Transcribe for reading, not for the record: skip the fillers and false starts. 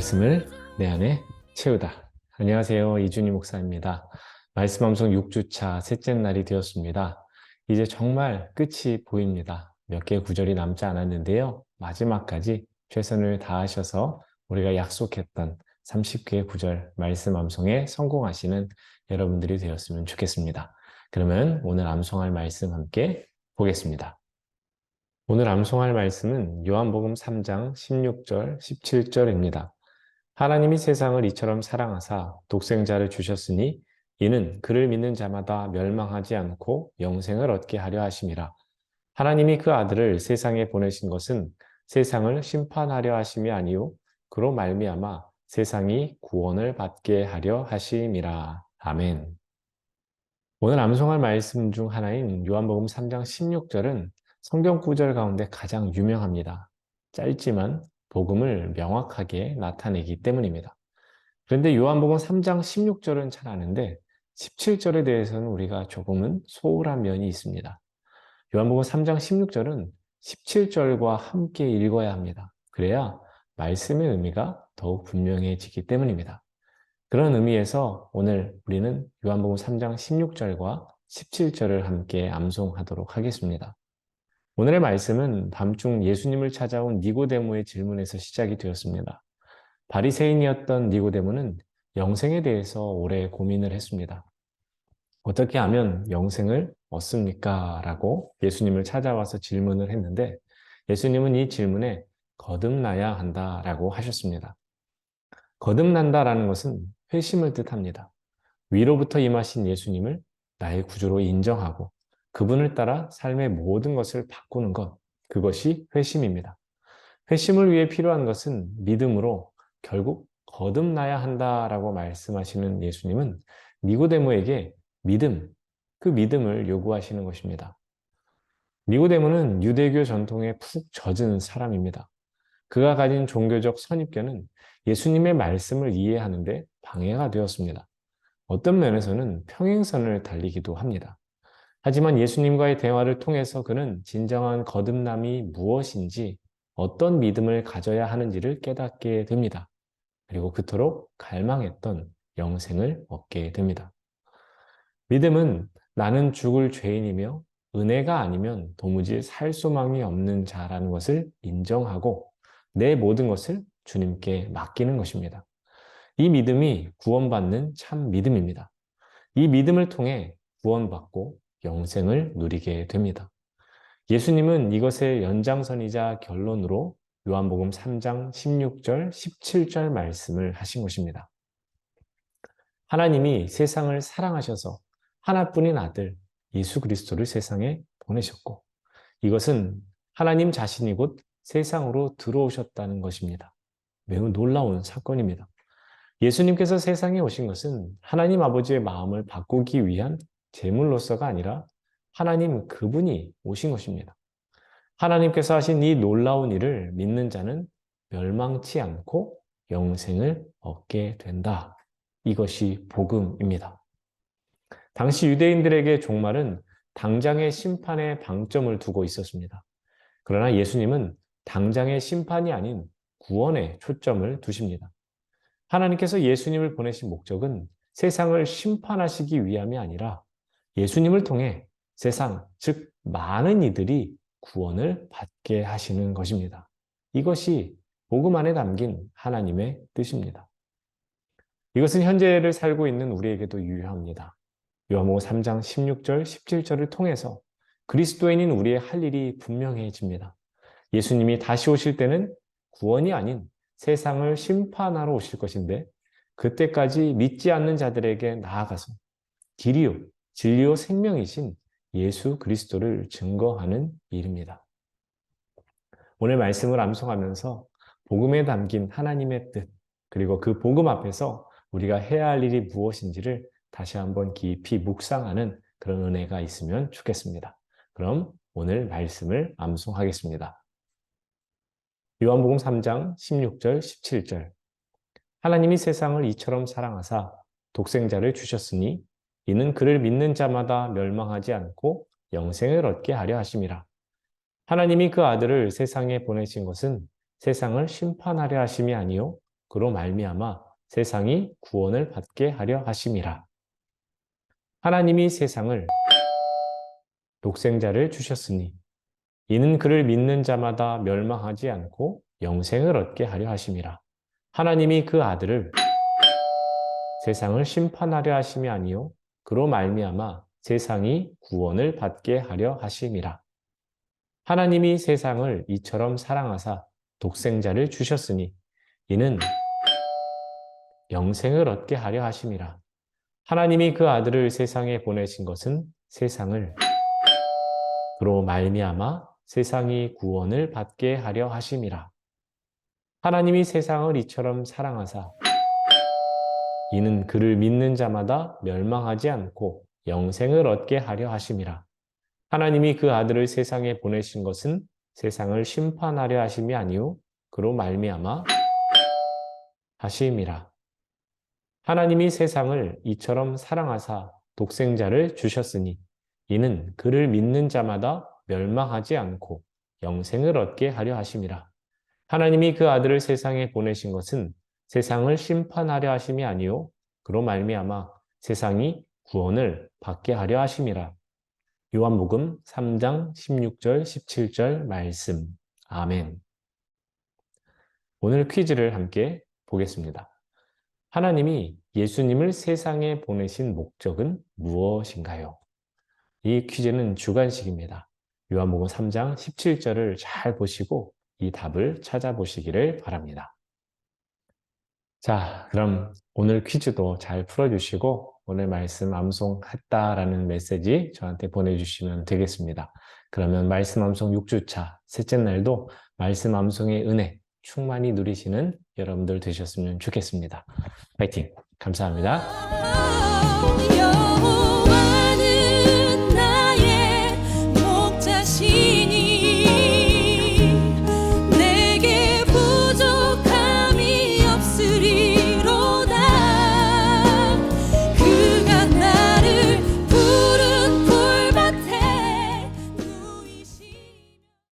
말씀을 내 안에 채우다. 안녕하세요. 이준희 목사입니다. 말씀 암송 6주차 셋째 날이 되었습니다. 이제 정말 끝이 보입니다. 몇 개의 구절이 남지 않았는데요. 마지막까지 최선을 다하셔서 우리가 약속했던 30개의 구절 말씀 암송에 성공하시는 여러분들이 되었으면 좋겠습니다. 그러면 오늘 암송할 말씀 함께 보겠습니다. 오늘 암송할 말씀은 요한복음 3장 16절, 17절입니다. 하나님이 세상을 이처럼 사랑하사 독생자를 주셨으니 이는 그를 믿는 자마다 멸망하지 않고 영생을 얻게 하려 하심이라. 하나님이 그 아들을 세상에 보내신 것은 세상을 심판하려 하심이 아니요 그로 말미암아 세상이 구원을 받게 하려 하심이라. 아멘. 오늘 암송할 말씀 중 하나인 요한복음 3장 16절은 성경 구절 가운데 가장 유명합니다. 짧지만 복음을 명확하게 나타내기 때문입니다. 그런데 요한복음 3장 16절은 잘 아는데 17절에 대해서는 우리가 조금은 소홀한 면이 있습니다. 요한복음 3장 16절은 17절과 함께 읽어야 합니다. 그래야 말씀의 의미가 더욱 분명해지기 때문입니다. 그런 의미에서 오늘 우리는 요한복음 3장 16절과 17절을 함께 암송하도록 하겠습니다. 오늘의 말씀은 밤중 예수님을 찾아온 니고데모의 질문에서 시작이 되었습니다. 바리새인이었던 니고데모는 영생에 대해서 오래 고민을 했습니다. 어떻게 하면 영생을 얻습니까? 라고 예수님을 찾아와서 질문을 했는데 예수님은 이 질문에 거듭나야 한다라고 하셨습니다. 거듭난다라는 것은 회심을 뜻합니다. 위로부터 임하신 예수님을 나의 구주로 인정하고 그분을 따라 삶의 모든 것을 바꾸는 것, 그것이 회심입니다. 회심을 위해 필요한 것은 믿음으로 결국 거듭나야 한다라고 말씀하시는 예수님은 니고데모에게 그 믿음을 요구하시는 것입니다. 니고데모는 유대교 전통에 푹 젖은 사람입니다. 그가 가진 종교적 선입견은 예수님의 말씀을 이해하는데 방해가 되었습니다. 어떤 면에서는 평행선을 달리기도 합니다. 하지만 예수님과의 대화를 통해서 그는 진정한 거듭남이 무엇인지 어떤 믿음을 가져야 하는지를 깨닫게 됩니다. 그리고 그토록 갈망했던 영생을 얻게 됩니다. 믿음은 나는 죽을 죄인이며 은혜가 아니면 도무지 살 소망이 없는 자라는 것을 인정하고 내 모든 것을 주님께 맡기는 것입니다. 이 믿음이 구원받는 참 믿음입니다. 이 믿음을 통해 구원받고 영생을 누리게 됩니다. 예수님은 이것의 연장선이자 결론으로 요한복음 3장 16절, 17절 말씀을 하신 것입니다. 하나님이 세상을 사랑하셔서 하나뿐인 아들 예수 그리스도를 세상에 보내셨고 이것은 하나님 자신이 곧 세상으로 들어오셨다는 것입니다. 매우 놀라운 사건입니다. 예수님께서 세상에 오신 것은 하나님 아버지의 마음을 바꾸기 위한 제물로서가 아니라 하나님 그분이 오신 것입니다. 하나님께서 하신 이 놀라운 일을 믿는 자는 멸망치 않고 영생을 얻게 된다. 이것이 복음입니다. 당시 유대인들에게 종말은 당장의 심판에 방점을 두고 있었습니다. 그러나 예수님은 당장의 심판이 아닌 구원에 초점을 두십니다. 하나님께서 예수님을 보내신 목적은 세상을 심판하시기 위함이 아니라 예수님을 통해 세상, 즉 많은 이들이 구원을 받게 하시는 것입니다. 이것이 복음 안에 담긴 하나님의 뜻입니다. 이것은 현재를 살고 있는 우리에게도 유효합니다. 요한복음 3장 16절, 17절을 통해서 그리스도인인 우리의 할 일이 분명해집니다. 예수님이 다시 오실 때는 구원이 아닌 세상을 심판하러 오실 것인데 그때까지 믿지 않는 자들에게 나아가서 길이요, 진리요, 생명이신 예수 그리스도를 증거하는 일입니다. 오늘 말씀을 암송하면서 복음에 담긴 하나님의 뜻, 그리고 그 복음 앞에서 우리가 해야 할 일이 무엇인지를 다시 한번 깊이 묵상하는 그런 은혜가 있으면 좋겠습니다. 그럼 오늘 말씀을 암송하겠습니다. 요한복음 3장 16절, 17절. 하나님이 세상을 이처럼 사랑하사 독생자를 주셨으니 이는 그를 믿는 자마다 멸망하지 않고 영생을 얻게 하려 하심이라. 하나님이 그 아들을 세상에 보내신 것은 세상을 심판하려 하심이 아니요 그로 말미암아 세상이 구원을 받게 하려 하심이라. 하나님이 세상을 독생자를 주셨으니 이는 그를 믿는 자마다 멸망하지 않고 영생을 얻게 하려 하심이라. 하나님이 그 아들을 세상을 심판하려 하심이 아니요 그로 말미암아 세상이 구원을 받게 하려 하심이라. 하나님이 세상을 이처럼 사랑하사 독생자를 주셨으니 이는 영생을 얻게 하려 하심이라. 하나님이 그 아들을 세상에 보내신 것은 세상을 그로 말미암아 세상이 구원을 받게 하려 하심이라. 하나님이 세상을 이처럼 사랑하사 이는 그를 믿는 자마다 멸망하지 않고 영생을 얻게 하려 하심이라. 하나님이 그 아들을 세상에 보내신 것은 세상을 심판하려 하심이 아니요 그로 말미암아 하심이라. 하나님이 세상을 이처럼 사랑하사 독생자를 주셨으니 이는 그를 믿는 자마다 멸망하지 않고 영생을 얻게 하려 하심이라. 하나님이 그 아들을 세상에 보내신 것은 세상을 심판하려 하심이 아니요 그로 말미암아 세상이 구원을 받게 하려 하심이라. 요한복음 3장 16절 17절 말씀. 아멘. 오늘 퀴즈를 함께 보겠습니다. 하나님이 예수님을 세상에 보내신 목적은 무엇인가요? 이 퀴즈는 주관식입니다. 요한복음 3장 17절을 잘 보시고 이 답을 찾아보시기를 바랍니다. 자, 그럼 오늘 퀴즈도 잘 풀어주시고 오늘 말씀 암송했다라는 메시지 저한테 보내주시면 되겠습니다. 그러면 말씀 암송 6주차 셋째 날도 말씀 암송의 은혜 충만히 누리시는 여러분들 되셨으면 좋겠습니다. 파이팅! 감사합니다.